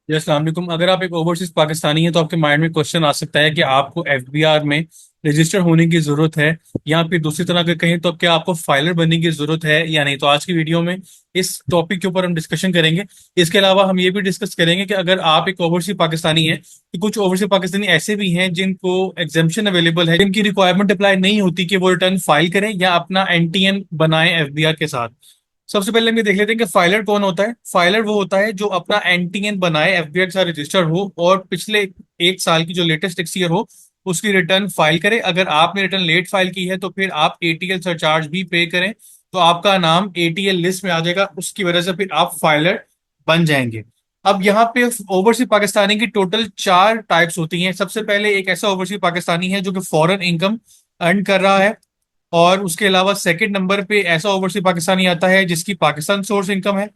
जी अस्सलाम वालेकुम। अगर आप एक ओवरसीज पाकिस्तानी हैं तो आपके माइंड में क्वेश्चन आ सकता है कि आपको एफबीआर में रजिस्टर होने की जरूरत है, या फिर दूसरी तरह अगर कहें तो क्या आपको फाइलर बनने की जरूरत है या नहीं। तो आज की वीडियो में इस टॉपिक के ऊपर हम डिस्कशन करेंगे। इसके अलावा हम ये भी डिस्कस करेंगे कि अगर आप एक ओवरसीज पाकिस्तानी हैं तो कुछ ओवरसीज पाकिस्तानी ऐसे भी हैं जिनको एग्जेम्पशन अवेलेबल है, जिनकी रिक्वायरमेंट अप्लाई नहीं होती कि वो रिटर्न फाइल करें या अपना एनटीएन बनाएं एफबीआर के साथ। सबसे पहले हम ये देख लेते हैं कि फाइलर कौन होता है। फाइलर वो होता है जो अपना एनटीएन बनाए, एफबीआई के साथ रजिस्टर हो और पिछले एक साल की जो लेटेस्ट टैक्स ईयर हो उसकी रिटर्न फाइल करे। अगर आपने रिटर्न लेट फाइल की है तो फिर आप एटीएल सरचार्ज भी पे करें तो आपका नाम एटीएल लिस्ट में आ जाएगा, उसकी वजह से फिर आप फाइलर बन जाएंगे। अब यहाँ पे ओवरसीज पाकिस्तानी की टोटल चार टाइप्स होती हैं। सबसे पहले एक ऐसा ओवरसीज पाकिस्तानी है जो कि फॉरेन इनकम अर्न कर रहा है, और उसके अलावा सेकंड नंबर पे ऐसा ओवरसीज पाकिस्तानी आता है जिसकी पाकिस्तान सोर्स इनकम है।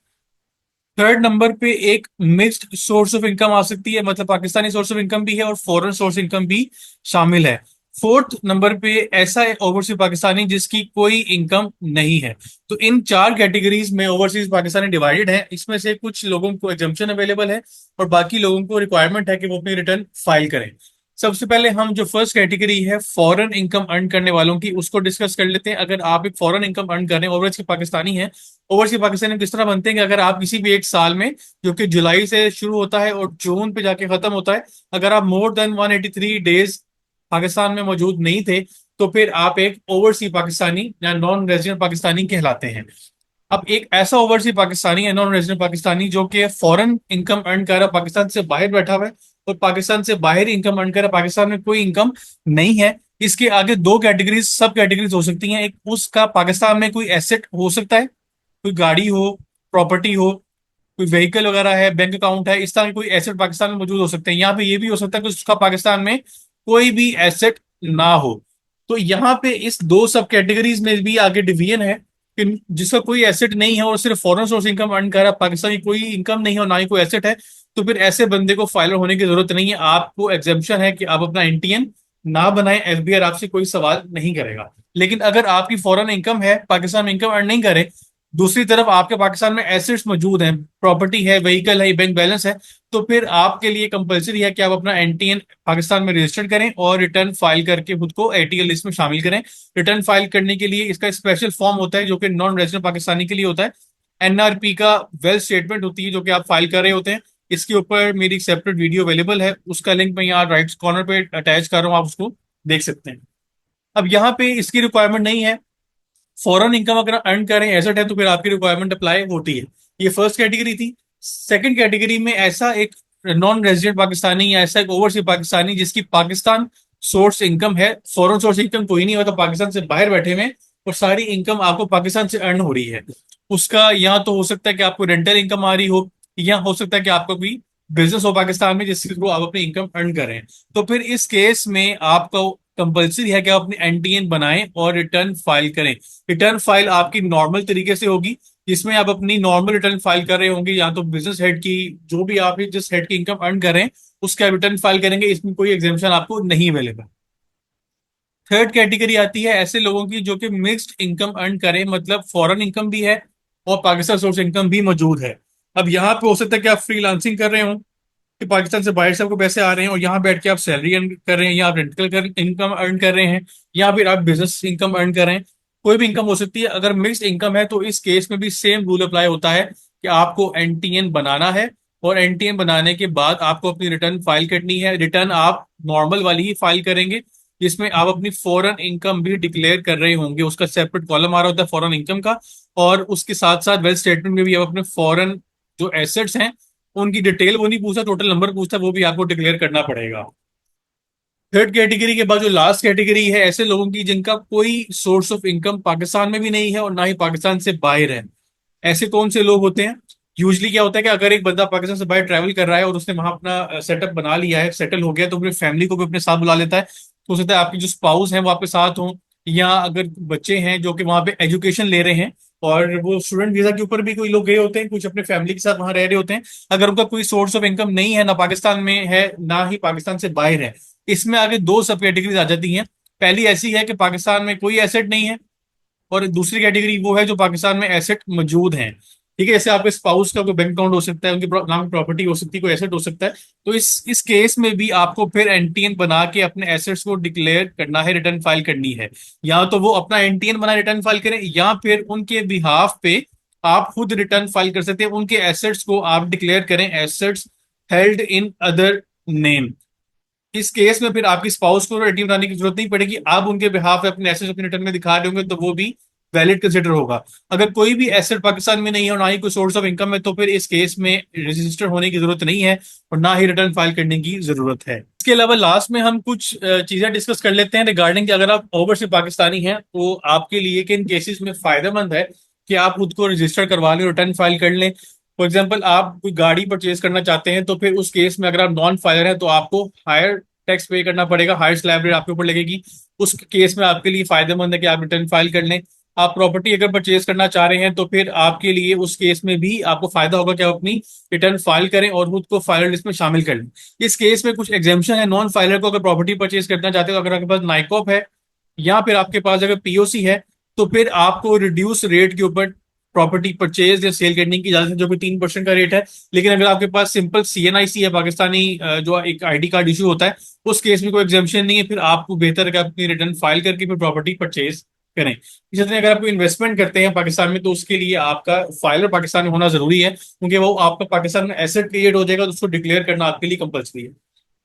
थर्ड नंबर पे एक मिक्स्ड सोर्स ऑफ इनकम आ सकती है, मतलब पाकिस्तानी सोर्स ऑफ इनकम भी है और फॉरेन सोर्स इनकम भी शामिल है। फोर्थ नंबर पे ऐसा है ओवरसीज पाकिस्तानी जिसकी कोई इनकम नहीं है। तो इन चार कैटेगरीज में ओवरसीज पाकिस्तानी डिवाइडेड है। इसमें से कुछ लोगों को एग्जम्पशन अवेलेबल है और बाकी लोगों को रिक्वायरमेंट है कि वो अपनी रिटर्न फाइल करें। सबसे पहले हम जो फर्स्ट कैटेगरी है फॉरेन इनकम अर्न करने वालों की उसको डिस्कस कर लेते हैं। अगर आप एक फॉरेन इनकम अर्न कर रहे हैं, ओवरसीज पाकिस्तानी है, ओवरसीज पाकिस्तानी किस तरह बनते हैं कि अगर आप किसी भी एक साल में, जो कि जुलाई से शुरू होता है और जून पे जाके खत्म होता है, अगर आप मोर देन 183 डेज पाकिस्तान में मौजूद नहीं थे तो फिर आप एक ओवरसीज पाकिस्तानी या नॉन रेजिडेंट पाकिस्तानी कहलाते हैं। अब एक ऐसा ओवरसीज पाकिस्तानी है, नॉन रेजिडेंट पाकिस्तानी, जो कि फॉरेन इनकम अर्न कर रहा है, पाकिस्तान से बाहर बैठा हुआ है और पाकिस्तान से बाहर इनकम अर्न कर रहा है, पाकिस्तान में कोई इनकम नहीं है। इसके आगे दो कैटेगरीज, सब कैटेगरीज हो सकती हैं। एक, उसका पाकिस्तान में कोई एसेट हो सकता है, कोई गाड़ी हो, प्रॉपर्टी हो, कोई व्हीकल वगैरह है, बैंक अकाउंट है, इस तरह के कोई एसेट पाकिस्तान में मौजूद हो सकते हैं। यहाँ पे ये भी हो सकता है कि उसका पाकिस्तान में कोई भी एसेट ना हो। तो यहाँ पे इस दो सब कैटेगरीज में भी आगे डिवीजन है कि जिसका कोई एसेट नहीं है और सिर्फ फॉरेन सोर्स इनकम अर्न कर रहा है, पाकिस्तान की कोई इनकम नहीं है और ना ही कोई एसेट है, तो फिर ऐसे बंदे को फाइलर होने की जरूरत नहीं है। आपको एग्जेम्पशन है कि आप अपना एनटीएन ना बनाए, एफबीआर आपसे कोई सवाल नहीं करेगा। लेकिन अगर आपकी फॉरेन इनकम है, पाकिस्तान में इनकम अर्न नहीं करे, दूसरी तरफ आपके पाकिस्तान में एसेट्स मौजूद हैं, प्रॉपर्टी है, व्हीकल है, बैंक बैलेंस है, तो फिर आपके लिए कंपलसरी है कि आप अपना एनटीएन पाकिस्तान में रजिस्टर करें और रिटर्न फाइल करके खुद को एटीएल लिस्ट में शामिल करें। रिटर्न फाइल करने के लिए इसका स्पेशल फॉर्म होता है जो कि नॉन रेजिडेंट पाकिस्तानी के लिए होता है। एनआरपी का वेल्थ स्टेटमेंट होती है जो कि आप फाइल कर रहे होते हैं। इसके ऊपर मेरी एक सेपरेट वीडियो अवेलेबल है, उसका लिंक मैं यहाँ राइट कॉर्नर पे अटैच कर रहा हूँ, आप उसको देख सकते हैं। अब यहाँ पे इसकी रिक्वायरमेंट नहीं है। फॉरेन इनकम अगर अर्न करें, एसेट है, तो फिर आपकी रिक्वायरमेंट अप्लाई होती है। ये फर्स्ट कैटेगरी थी। सेकंड कैटेगरी में ऐसा एक नॉन रेजिडेंट पाकिस्तानी या ऐसा एक ओवरसीज पाकिस्तानी जिसकी पाकिस्तान सोर्स इनकम है, फॉरेन सोर्स इनकम कोई नहीं होता, पाकिस्तान से बाहर बैठे में और सारी इनकम आपको पाकिस्तान से अर्न हो रही है। उसका यहाँ तो हो सकता है कि आपको रेंटल इनकम आ रही हो, या हो सकता है कि आपका कोई बिजनेस हो पाकिस्तान में जिसके थ्रू आप अपनी इनकम अर्न करें। तो फिर इस केस में आपको कंपल्सरी है कि आप अपनी एनटीएन बनाएं और रिटर्न फाइल करें। रिटर्न फाइल आपकी नॉर्मल तरीके से होगी, जिसमें आप अपनी नॉर्मल रिटर्न फाइल कर रहे होंगे, या तो बिजनेस हेड की, जो भी आप जिस हेड की इनकम अर्न कर रहे हैं उसका रिटर्न फाइल करेंगे। इसमें कोई एग्जामेशन आपको नहीं अवेलेबल। थर्ड कैटेगरी आती है ऐसे लोगों की जो कि मिक्स्ड इनकम अर्न करें, मतलब फॉरेन इनकम भी है और पाकिस्तान सोर्स इनकम भी मौजूद है। अब यहाँ पे हो सकता है कि आप फ्रीलांसिंग कर रहे हो, कि पाकिस्तान से बाहर से आपको पैसे आ रहे हैं और यहाँ बैठ के आप सैलरी अर्न कर रहे हैं, या आप रेंटल कर इनकम अर्न कर रहे हैं, या फिर आप बिजनेस इनकम अर्न कर रहे हैं। कोई भी इनकम हो सकती है। अगर मिक्स्ड इनकम है तो इस केस में भी सेम रूल अप्लाई होता है कि आपको एनटीएन बनाना है और एनटीएन बनाने के बाद आपको अपनी रिटर्न फाइल करनी है। रिटर्न आप नॉर्मल वाली ही फाइल करेंगे जिसमें आप अपनी फॉरेन इनकम भी डिक्लेयर कर रहे होंगे, उसका सेपरेट कॉलम आ रहा होता है फॉरेन इनकम का, और उसके साथ साथ वेल्थ स्टेटमेंट में भी आप अपने फॉरेन जो एसेट्स हैं उनकी डिटेल वो नहीं पूछता, टोटल नंबर पूछता, वो भी आपको डिक्लेयर करना पड़ेगा। थर्ड कैटेगरी के बाद जो लास्ट कैटेगरी है ऐसे लोगों की जिनका कोई सोर्स ऑफ इनकम पाकिस्तान में भी नहीं है और ना ही पाकिस्तान से बाहर है। ऐसे कौन से लोग होते हैं? यूजली क्या होता है कि अगर एक बंदा पाकिस्तान से बाहर ट्रैवल कर रहा है और उसने वहां अपना सेटअप बना लिया है, सेटल हो गया, तो अपनी फैमिली को भी अपने साथ बुला लेता है। तो हो सकता है आपकी जो स्पाउस हैं वो आपके साथ हों, या अगर बच्चे हैं जो कि वहां पे एजुकेशन ले रहे हैं और वो स्टूडेंट वीजा के ऊपर भी कोई लोग गए होते हैं, कुछ अपने फैमिली के साथ वहां रह रहे होते हैं। अगर उनका कोई सोर्स ऑफ इनकम नहीं है, ना पाकिस्तान में है ना ही पाकिस्तान से बाहर है, इसमें आगे दो सब कैटेगरीज आ जाती हैं। पहली ऐसी है कि पाकिस्तान में कोई एसेट नहीं है, और दूसरी कैटेगरी वो है जो पाकिस्तान में एसेट मौजूद हैं। ठीक है, जैसे आपके स्पाउस का कोई बैंक अकाउंट हो सकता है, उनके नाम की प्रॉपर्टी हो सकती है, कोई एसेट हो सकता है। तो इस केस में भी आपको फिर एनटीएन बना के अपने एसेट्स को डिक्लेयर करना है, रिटर्न फाइल करनी है। या तो वो अपना एनटीएन बना रिटर्न फाइल करें, या फिर उनके बिहाफ पे आप खुद रिटर्न फाइल कर सकते हैं, उनके एसेट्स को आप डिक्लेयर करें assets held in other name. इस केस में फिर आपकी स्पाउस को रेडी बनाने की जरूरत नहीं पड़ेगी, आप उनके बिहाफ पे अपने एसेट्स अपने रिटर्न में दिखा रहे होंगे, तो वो भी वैलिड कंसिडर होगा। अगर कोई भी एसेट पाकिस्तान में नहीं है और ना ही कोई सोर्स ऑफ इनकम है, तो फिर इस केस में रजिस्टर होने की जरूरत नहीं है और ना ही रिटर्न फाइल करने की जरूरत है। इसके अलावा लास्ट में हम कुछ चीजें डिस्कस कर लेते हैं रिगार्डिंग कि अगर आप ओवरसीज पाकिस्तानी हैं तो आपके लिए किन केसेस में फायदेमंद है कि आप खुद को रजिस्टर करवा लें, रिटर्न फाइल कर लें। फॉर एग्जाम्पल, आप कोई गाड़ी परचेज करना चाहते हैं, तो फिर उस केस में अगर आप नॉन फाइलर हैं तो आपको हायर टैक्स पे करना पड़ेगा, हायर स्लैब रेट आपके ऊपर लगेगी। उस केस में आपके लिए फायदेमंद है कि आप रिटर्न फाइल कर लें। आप प्रॉपर्टी अगर परचेज करना चाह रहे हैं तो फिर आपके लिए उस केस में भी आपको फायदा होगा कि आप अपनी रिटर्न फाइल करें और खुद को फाइलर लिस्ट में शामिल कर लें। इस केस में कुछ एग्जाम्पशन है नॉन फाइलर को, अगर प्रॉपर्टी परचेज करना चाहते हो, अगर आपके पास नाइकॉप है या फिर आपके पास अगर पीओसी है, तो फिर आपको रिड्यूस रेट के ऊपर प्रॉपर्टी परचेज या सेल करने की इजाजत है, जो कि 3% का रेट है। लेकिन अगर आपके पास सिंपल सीएनआईसी है, पाकिस्तानी जो एक आईडी कार्ड इशू होता है, उस केस में कोई एग्जाम्पशन नहीं है, फिर आपको बेहतर है कि आप अपनी रिटर्न फाइल करके फिर प्रॉपर्टी परचेज करें। इसी तरह अगर आप कोई इन्वेस्टमेंट करते हैं पाकिस्तान में, तो उसके लिए आपका फाइलर पाकिस्तान में होना जरूरी है, क्योंकि वो आपका पाकिस्तान में एसेट क्रिएट हो जाएगा तो उसको डिक्लेयर करना आपके लिए कंपल्सरी है।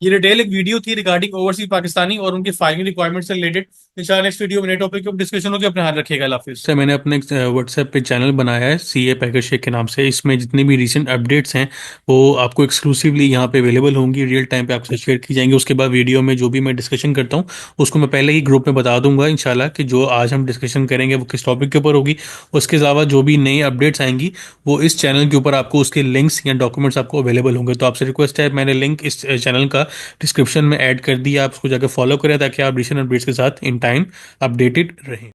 ये डिटेल एक वीडियो थी रिगार्डिंग ओवरसीज पाकिस्तानी और उनकी फाइलिंग रिक्वायरमेंट से रिलेटेड। इंशाल्लाह नेक्स्ट वीडियो में नए टॉपिक पर डिस्कशन होगी। अपने हाथ रखिएगा। अल्लाह हाफिज़। सर मैंने अपने व्हाट्सएप पे चैनल बनाया है सीए पैकेज शेख के नाम से। इसमें जितनी भी रीसेंट अपडेट्स हैं वो आपको एक्सक्लूसिवली यहाँ पे अवेलेबल होंगी, रियल टाइम पे आपसे शेयर की जाएंगी। उसके बाद वीडियो में जो भी मैं डिस्कशन करता हूँ उसको मैं पहले ही ग्रुप में बता दूंगा इंशाल्लाह कि जो आज हम डिस्कशन करेंगे वो किस टॉपिक के ऊपर होगी। उसके अलावा जो भी नई अपडेट्स आएंगी वो इस चैनल के ऊपर आपको उसके लिंक्स या डॉक्यूमेंट्स आपको अवेलेबल होंगे। तो आपसे रिक्वेस्ट है, मैंने लिंक इस चैनल का डिस्क्रिप्शन में ऐड कर दिया, आप उसको जाकर फॉलो करें ताकि आप रिसेंट अपडेट्स के साथ इन टाइम अपडेटेड रहें।